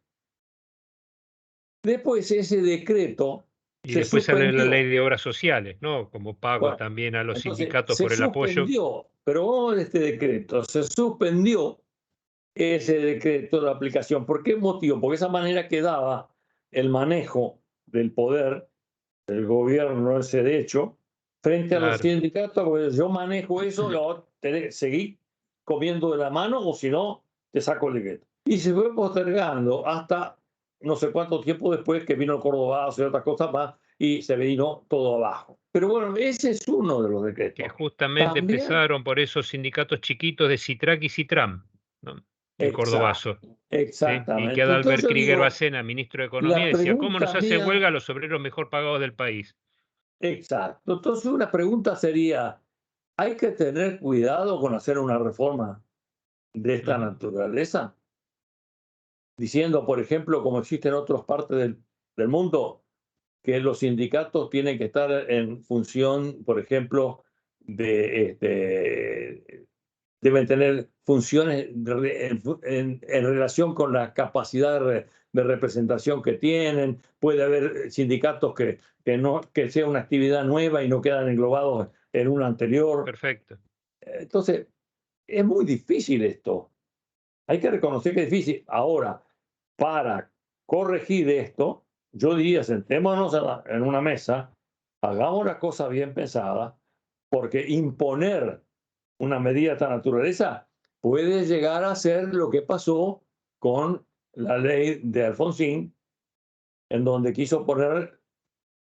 Después ese decreto Y se después sale la ley suspendió. de obras sociales, ¿no? Como pago Bueno, también a los entonces sindicatos se por el apoyo. suspendió, pero vamos a ver este decreto, se suspendió ese decreto de aplicación. ¿Por qué motivo? Porque esa manera quedaba el manejo del poder del gobierno, ese de hecho, frente a los Claro. sindicatos, porque yo manejo eso, yo seguí comiendo de la mano o si no, te saco el decreto. Y se fue postergando hasta no sé cuánto tiempo después que vino el Cordobazo y otras cosas más y se vino todo abajo. Pero bueno, ese es uno de los Que decretos. justamente También, empezaron por esos sindicatos chiquitos de Citrac y Citram, ¿no? El Cordobazo. exacto, ¿Sí? Y que exactamente. Entonces Adalbert yo Krieger digo, Bacena, ministro de Economía, la decía, ¿cómo nos pregunta hace mía, huelga a los obreros mejor pagados del país? exacto. Entonces una pregunta sería, ¿hay que tener cuidado con hacer una reforma de esta Ujú. naturaleza? Diciendo, por ejemplo, como existe en otras partes del mundo, que los sindicatos tienen que estar en función, por ejemplo, deben tener funciones en relación con la capacidad de representación que tienen. Puede haber sindicatos que sea una actividad nueva y no quedan englobados en una anterior. Perfecto. Entonces, es muy difícil esto. Hay que reconocer que es difícil. Ahora, para corregir esto, yo diría, sentémonos en una mesa, hagamos las cosas bien pensadas, porque imponer una medida de esta naturaleza puede llegar a ser lo que pasó con la ley de Alfonsín, en donde quiso poner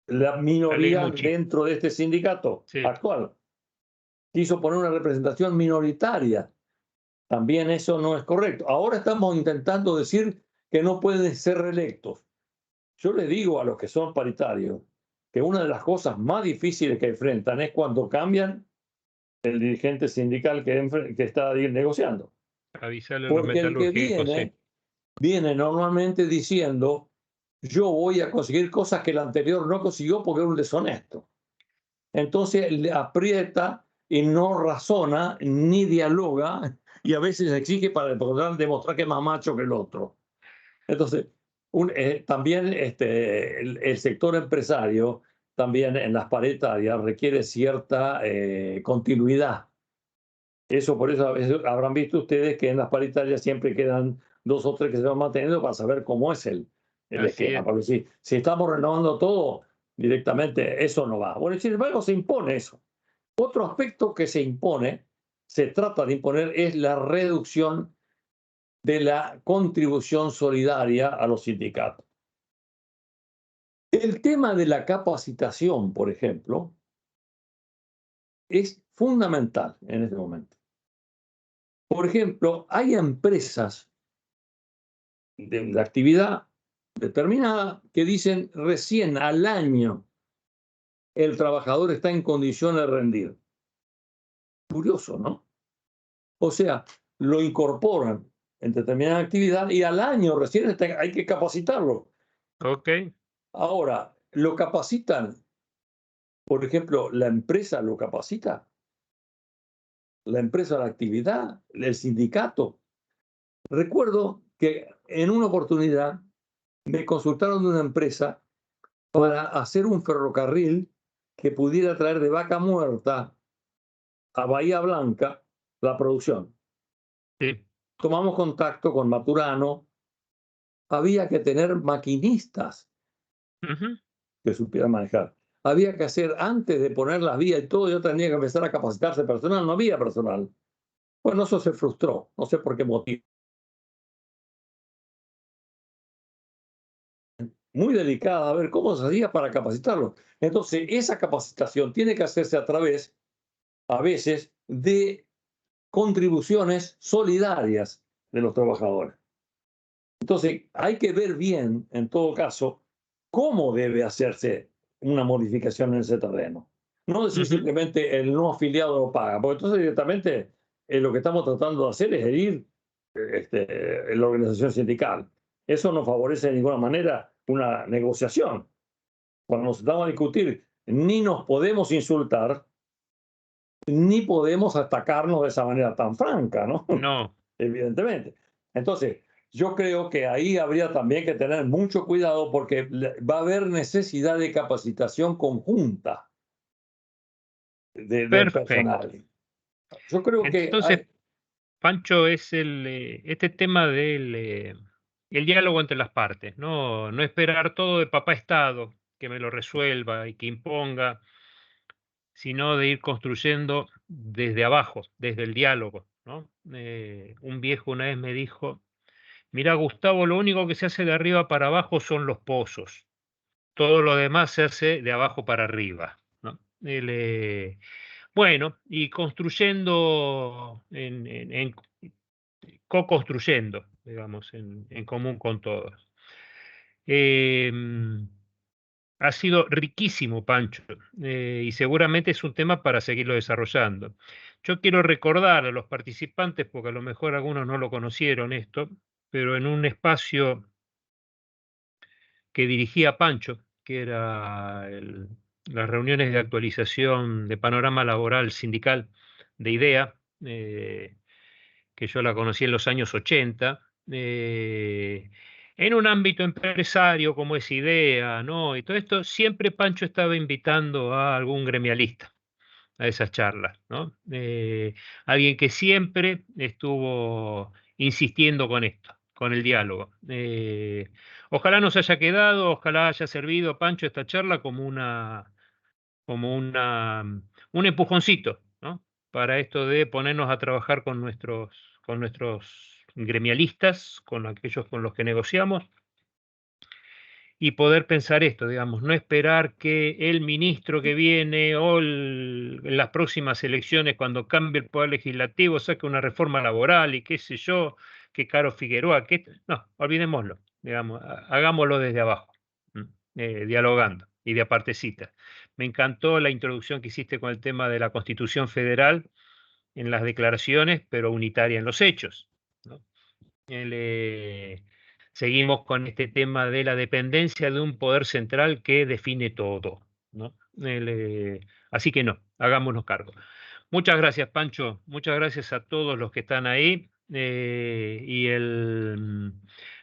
la La ley minoría Muchi. dentro de este sindicato Sí. actual. Quiso poner una representación minoritaria También eso no es correcto. Ahora estamos intentando decir que no pueden ser reelectos. Yo le digo a los que son paritarios que una de las cosas más difíciles que enfrentan es cuando cambian el dirigente sindical que está ahí negociando. Avisarle a los Porque el que metalúrgicos, sí. viene normalmente diciendo, yo voy a conseguir cosas que el anterior no consiguió porque es un deshonesto. Entonces le aprieta y no razona ni dialoga y a veces exige para poder demostrar que es más macho que el otro. Entonces, también el sector empresario, también en las paritarias, requiere cierta continuidad. Eso, por eso a veces habrán visto ustedes que en las paritarias siempre quedan 2 o 3 que se van manteniendo para saber cómo es el Así esquema. es. Porque si estamos renovando todo directamente, eso no va. Bueno, sin embargo, se impone eso. Otro aspecto que se impone, se trata de imponer, es la reducción de la contribución solidaria a los sindicatos. El tema de la capacitación, por ejemplo, es fundamental en este momento. Por ejemplo, hay empresas de la actividad determinada que dicen recién al año el trabajador está en condiciones de rendir. Curioso, ¿no? O sea, lo incorporan en determinada actividad y al año recién hay que capacitarlo. Ok. Ahora, lo capacitan, por ejemplo, la empresa lo capacita, la empresa de la actividad, el sindicato. Recuerdo que en una oportunidad me consultaron de una empresa para hacer un ferrocarril que pudiera traer de Vaca Muerta a Bahía Blanca la producción. Sí. Tomamos contacto con Maturano. Había que tener maquinistas Ujú. que supieran manejar. Había que hacer, antes de poner las vías y todo, yo tenía que empezar a capacitarse personal. No había personal. Bueno, eso se frustró. No sé por qué motivo. Muy delicada, a ver cómo se hacía para capacitarlo. Entonces, esa capacitación tiene que hacerse a través, a veces, de contribuciones solidarias de los trabajadores. Entonces, hay que ver bien, en todo caso, cómo debe hacerse una modificación en ese terreno. No decir Ujú. simplemente el no afiliado lo paga, porque entonces directamente lo que estamos tratando de hacer es herir la organización sindical. Eso no favorece de ninguna manera una negociación. Cuando nos sentamos a discutir, ni nos podemos insultar, ni podemos atacarnos de esa manera tan franca, ¿no? No. Evidentemente. Entonces, yo creo que ahí habría también que tener mucho cuidado porque va a haber necesidad de capacitación conjunta del Perfecto. personal. Yo creo que Entonces, Pancho, es este tema del el diálogo entre las partes, ¿no? No esperar todo de papá Estado, que me lo resuelva y que imponga, sino de ir construyendo desde abajo, desde el diálogo, ¿no? Un viejo una vez me dijo, mira, Gustavo, lo único que se hace de arriba para abajo son los pozos, todo lo demás se hace de abajo para arriba, ¿no? Bueno, y construyendo co-construyendo, digamos, en común con todos. Em, Ha sido riquísimo, Pancho, y seguramente es un tema para seguirlo desarrollando. Yo quiero recordar a los participantes, porque a lo mejor algunos no lo conocieron esto, pero en un espacio que dirigía Pancho, que era las reuniones de actualización de panorama laboral sindical de IDEA, que yo la conocí en los años 80, en un ámbito empresario como es IDEA, ¿no? Y todo esto, siempre Pancho estaba invitando a algún gremialista a esas charlas, ¿no? Alguien que siempre estuvo insistiendo con esto, con el diálogo. Ojalá nos haya quedado, ojalá haya servido, Pancho, esta charla como un empujoncito, ¿no? Para esto de ponernos a trabajar con nuestros gremialistas, con aquellos con los que negociamos, y poder pensar esto, digamos, no esperar que el ministro que viene o en las próximas elecciones, cuando cambie el poder legislativo, saque una reforma laboral y qué sé yo, que Caro Figueroa, que no, olvidémoslo, digamos, hagámoslo desde abajo, dialogando y de a partecitas. Me encantó la introducción que hiciste con el tema de la Constitución Federal en las declaraciones, pero unitaria en los hechos, ¿no? Seguimos con este tema de la dependencia de un poder central que define todo, ¿no? Así que no, hagámonos cargo. Muchas gracias, Pancho. Muchas gracias a todos los que están ahí.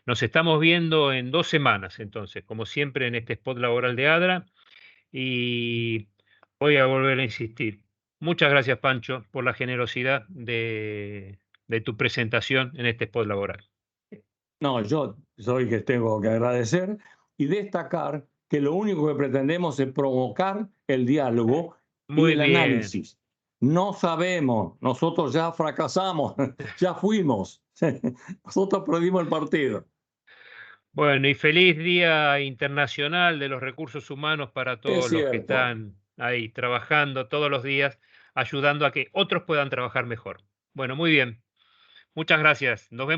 Nos estamos viendo en 2 semanas, entonces, como siempre en este spot laboral de ADRA. Y voy a volver a insistir. Muchas gracias, Pancho, por la generosidad de tu presentación en este spot laboral. No, yo soy que tengo que agradecer y destacar que lo único que pretendemos es provocar el diálogo y Muy el bien. análisis. No sabemos, nosotros ya fracasamos, ya fuimos, nosotros perdimos el partido. Bueno, y feliz Día Internacional de los Recursos Humanos para Es todos los que cierto. están ahí trabajando todos los días, ayudando a que otros puedan trabajar mejor. Bueno, muy bien. Muchas gracias. Nos vemos.